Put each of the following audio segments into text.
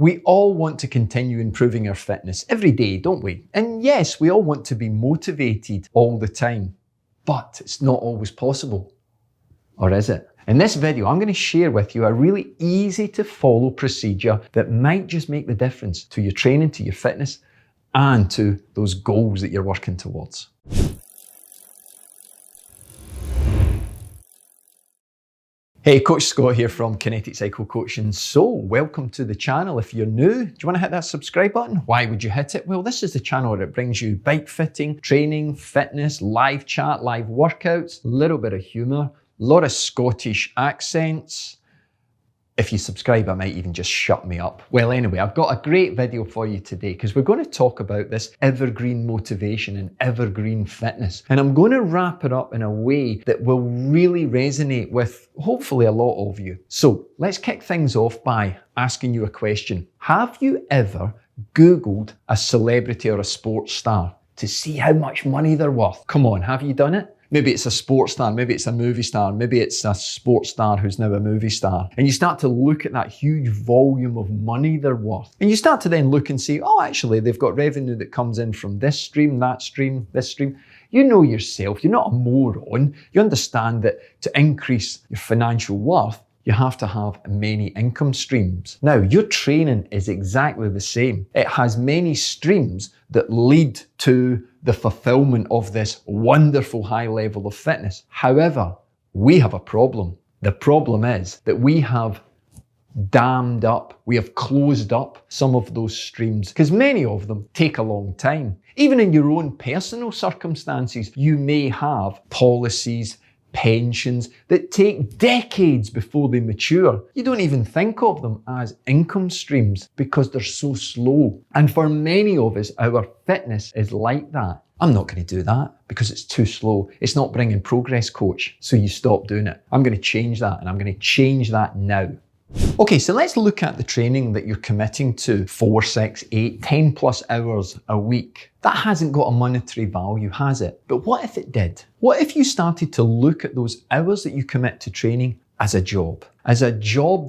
We all want to continue improving our fitness every day, don't we? And yes, we all want to be motivated all the time, but it's not always possible. Or is it? In this video, I'm going to share with you a really easy to follow procedure that might just make the difference to your training, to your fitness, and to those goals that you're working towards. Hey, Coach Scott here from Kinetic Cycle Coaching. So, welcome to the channel. If you're new, do you want to hit that subscribe button? Why would you hit it? Well, this is the channel that brings you bike fitting, training, fitness, live chat, live workouts, a little bit of humour, a lot of Scottish accents. If you subscribe, I might even just shut me up. Well, anyway, I've got a great video for you today because we're going to talk about this evergreen motivation and evergreen fitness. And I'm going to wrap it up in a way that will really resonate with hopefully a lot of you. So let's kick things off by asking you a question. Have you ever Googled a celebrity or a sports star to see how much money they're worth? Come on, have you done it? Maybe it's a sports star, maybe it's a movie star, maybe it's a sports star who's now a movie star. And you start to look at that huge volume of money they're worth. And you start to then look and say, oh, actually, they've got revenue that comes in from this stream, that stream, this stream. You know yourself, you're not a moron. You understand that to increase your financial worth, you have to have many income streams. Now, your training is exactly the same. It has many streams that lead to the fulfillment of this wonderful high level of fitness. However, we have a problem. The problem is that we have dammed up, we have closed up some of those streams because many of them take a long time. Even in your own personal circumstances, you may have policies, pensions that take decades before they mature. You don't even think of them as income streams because they're so slow. And for many of us, our fitness is like that. I'm not going to do that because it's too slow. It's not bringing progress, coach. So you stop doing it. I'm going to change that, and I'm going to change that now. Okay, so let's look at the training that you're committing to 4, 6, 8, 10 plus hours a week. That hasn't got a monetary value, has it? But what if it did? What if you started to look at those hours that you commit to training as a job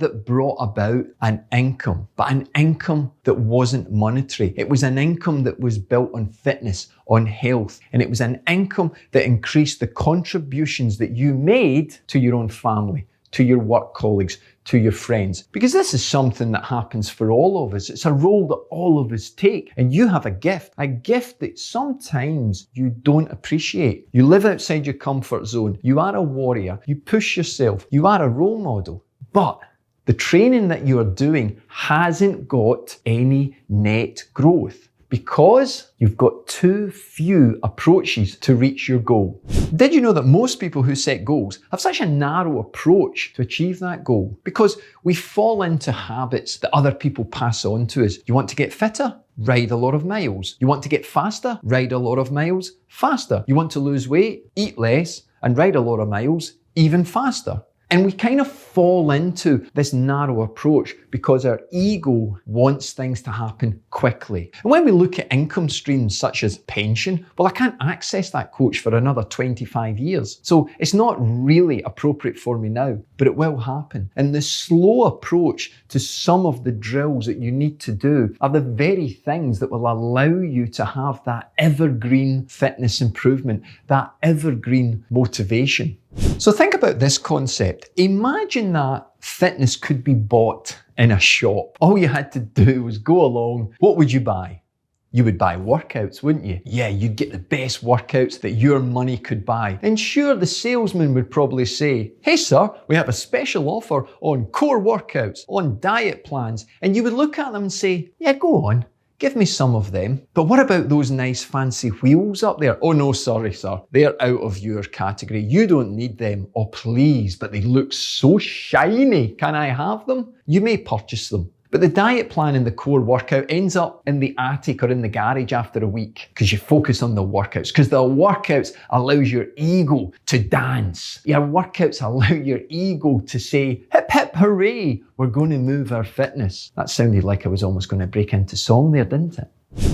that brought about an income, but an income that wasn't monetary. It was an income that was built on fitness, on health, and it was an income that increased the contributions that you made to your own family, to your work colleagues, to your friends. Because this is something that happens for all of us. It's a role that all of us take. And you have a gift that sometimes you don't appreciate. You live outside your comfort zone. You are a warrior. You push yourself. You are a role model. But the training that you are doing hasn't got any net growth, because you've got too few approaches to reach your goal. Did you know that most people who set goals have such a narrow approach to achieve that goal? Because we fall into habits that other people pass on to us. You want to get fitter? Ride a lot of miles. You want to get faster? Ride a lot of miles faster. You want to lose weight? Eat less and ride a lot of miles even faster. And we kind of fall into this narrow approach because our ego wants things to happen quickly. And when we look at income streams such as pension, well, I can't access that, coach, for another 25 years. So it's not really appropriate for me now, but it will happen. And the slow approach to some of the drills that you need to do are the very things that will allow you to have that evergreen fitness improvement, that evergreen motivation. So think about this concept. Imagine that fitness could be bought in a shop. All you had to do was go along. What would you buy? You would buy workouts, wouldn't you? Yeah, you'd get the best workouts that your money could buy. And sure, the salesman would probably say, hey sir, we have a special offer on core workouts, on diet plans. And you would look at them and say, yeah, go on. Give me some of them. But what about those nice fancy wheels up there? Oh no, sorry sir, they're out of your category. You don't need them. Oh please, but they look so shiny. Can I have them? You may purchase them. But the diet plan and the core workout ends up in the attic or in the garage after a week because you focus on the workouts, because the workouts allows your ego to dance. Your workouts allow your ego to say, hip hip hooray, we're going to move our fitness. That sounded like I was almost going to break into song there, didn't it?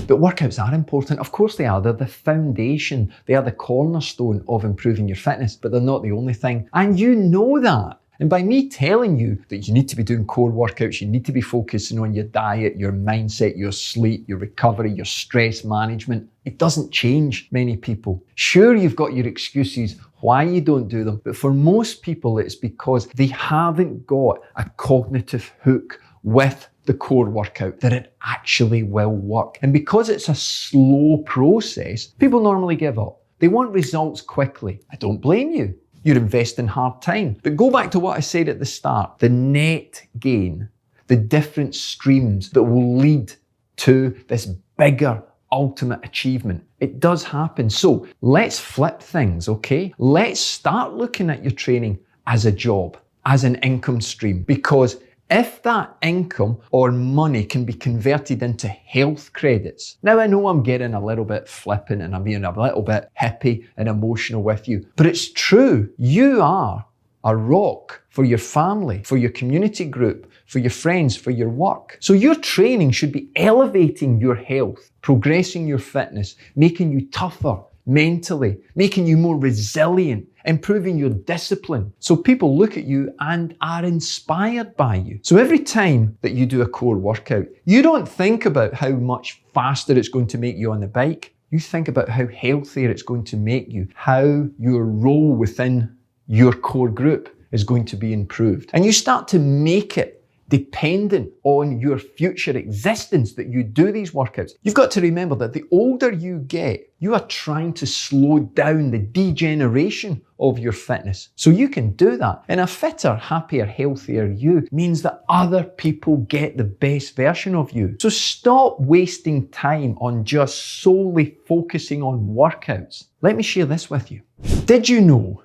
But workouts are important. Of course they are. They're the foundation. They are the cornerstone of improving your fitness, but they're not the only thing. And you know that. And by me telling you that you need to be doing core workouts, you need to be focusing on your diet, your mindset, your sleep, your recovery, your stress management, it doesn't change many people. Sure, you've got your excuses why you don't do them, but for most people it's because they haven't got a cognitive hook with the core workout that it actually will work. And because it's a slow process, people normally give up. They want results quickly. I don't blame you. You're investing hard time. But go back to what I said at the start, the net gain, the different streams that will lead to this bigger ultimate achievement. It does happen. So let's flip things, okay? Let's start looking at your training as a job, as an income stream, because if that income or money can be converted into health credits. Now I know I'm getting a little bit flippant and I'm being a little bit hippie and emotional with you, but it's true. You are a rock for your family, for your community group, for your friends, for your work. So your training should be elevating your health, progressing your fitness, making you tougher mentally, making you more resilient, improving your discipline. So people look at you and are inspired by you. So every time that you do a core workout, you don't think about how much faster it's going to make you on the bike. You think about how healthier it's going to make you, how your role within your core group is going to be improved. And you start to make it dependent on your future existence that you do these workouts. You've got to remember that the older you get, you are trying to slow down the degeneration of your fitness. So you can do that. And a fitter, happier, healthier you means that other people get the best version of you. So stop wasting time on just solely focusing on workouts. Let me share this with you. Did you know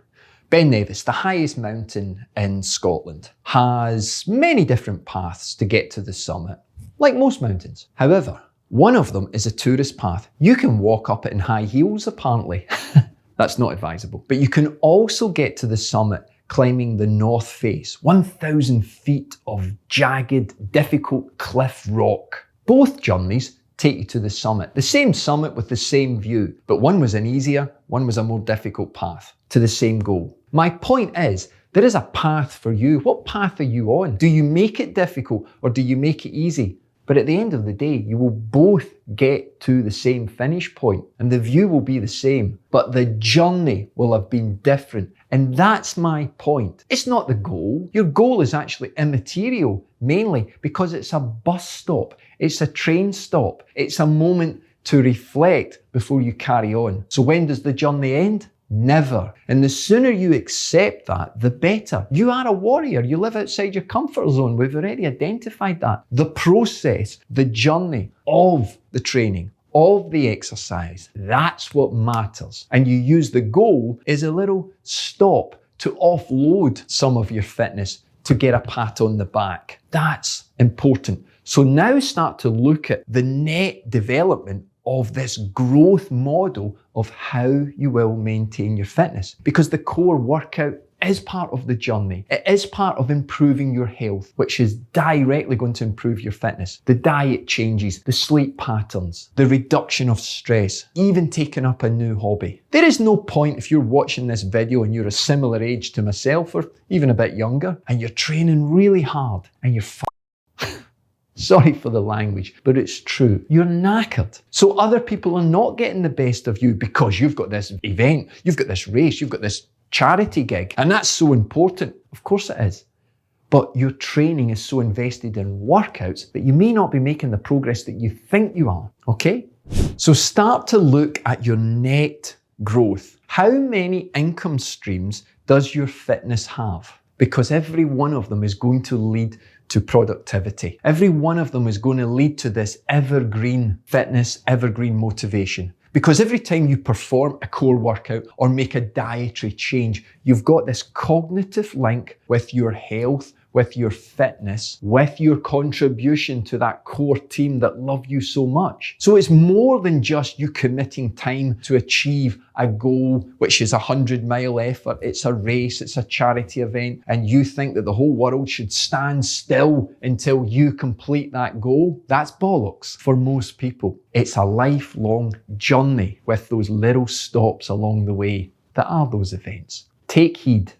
Ben Nevis, the highest mountain in Scotland, has many different paths to get to the summit, like most mountains. However, one of them is a tourist path. You can walk up it in high heels, apparently. That's not advisable. But you can also get to the summit climbing the North Face, 1,000 feet of jagged, difficult cliff rock. Both journeys take you to the summit. The same summit with the same view, but one was an easier, one was a more difficult path to the same goal. My point is, there is a path for you. What path are you on? Do you make it difficult or do you make it easy? But at the end of the day, you will both get to the same finish point and the view will be the same, but the journey will have been different. And that's my point. It's not the goal. Your goal is actually immaterial, mainly because it's a bus stop. It's a train stop. It's a moment to reflect before you carry on. So when does the journey end? Never. And the sooner you accept that, the better. You are a warrior. You live outside your comfort zone. We've already identified that. The process, the journey of the training, of the exercise, that's what matters. And you use the goal as a little stop to offload some of your fitness to get a pat on the back. That's important. So now start to look at the net development of this growth model of how you will maintain your fitness. Because the core workout is part of the journey. It is part of improving your health, which is directly going to improve your fitness. The diet changes, the sleep patterns, the reduction of stress, even taking up a new hobby. There is no point if you're watching this video and you're a similar age to myself or even a bit younger and you're training really hard and you're sorry for the language, but it's true. You're knackered. So other people are not getting the best of you because you've got this event, you've got this race, you've got this charity gig, and that's so important. Of course it is. But your training is so invested in workouts that you may not be making the progress that you think you are, okay? So start to look at your net growth. How many income streams does your fitness have? Because every one of them is going to lead to productivity. Every one of them is going to lead to this evergreen fitness, evergreen motivation. Because every time you perform a core workout or make a dietary change, you've got this cognitive link with your health, with your fitness, with your contribution to that core team that love you so much. So it's more than just you committing time to achieve a goal, which is a 100-mile effort. It's a race, it's a charity event, and you think that the whole world should stand still until you complete that goal. That's bollocks for most people. It's a lifelong journey with those little stops along the way that are those events. Take heed,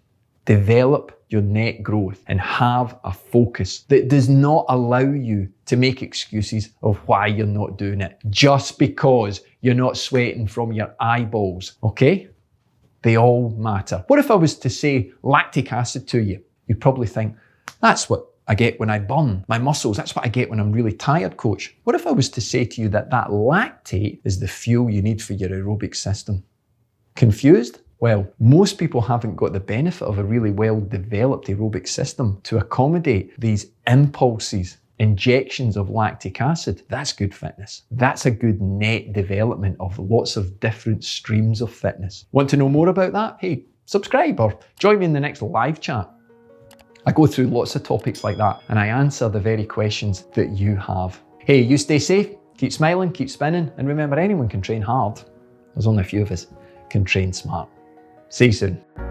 develop your net growth and have a focus that does not allow you to make excuses of why you're not doing it just because you're not sweating from your eyeballs, okay? They all matter. What if I was to say lactic acid to you? You'd probably think, that's what I get when I burn my muscles. That's what I get when I'm really tired, coach. What if I was to say to you that that lactate is the fuel you need for your aerobic system? Confused? Well, most people haven't got the benefit of a really well-developed aerobic system to accommodate these impulses, injections of lactic acid. That's good fitness. That's a good net development of lots of different streams of fitness. Want to know more about that? Hey, subscribe or join me in the next live chat. I go through lots of topics like that and I answer the very questions that you have. Hey, you stay safe, keep smiling, keep spinning, and remember anyone can train hard. There's only a few of us can train smart. See you soon.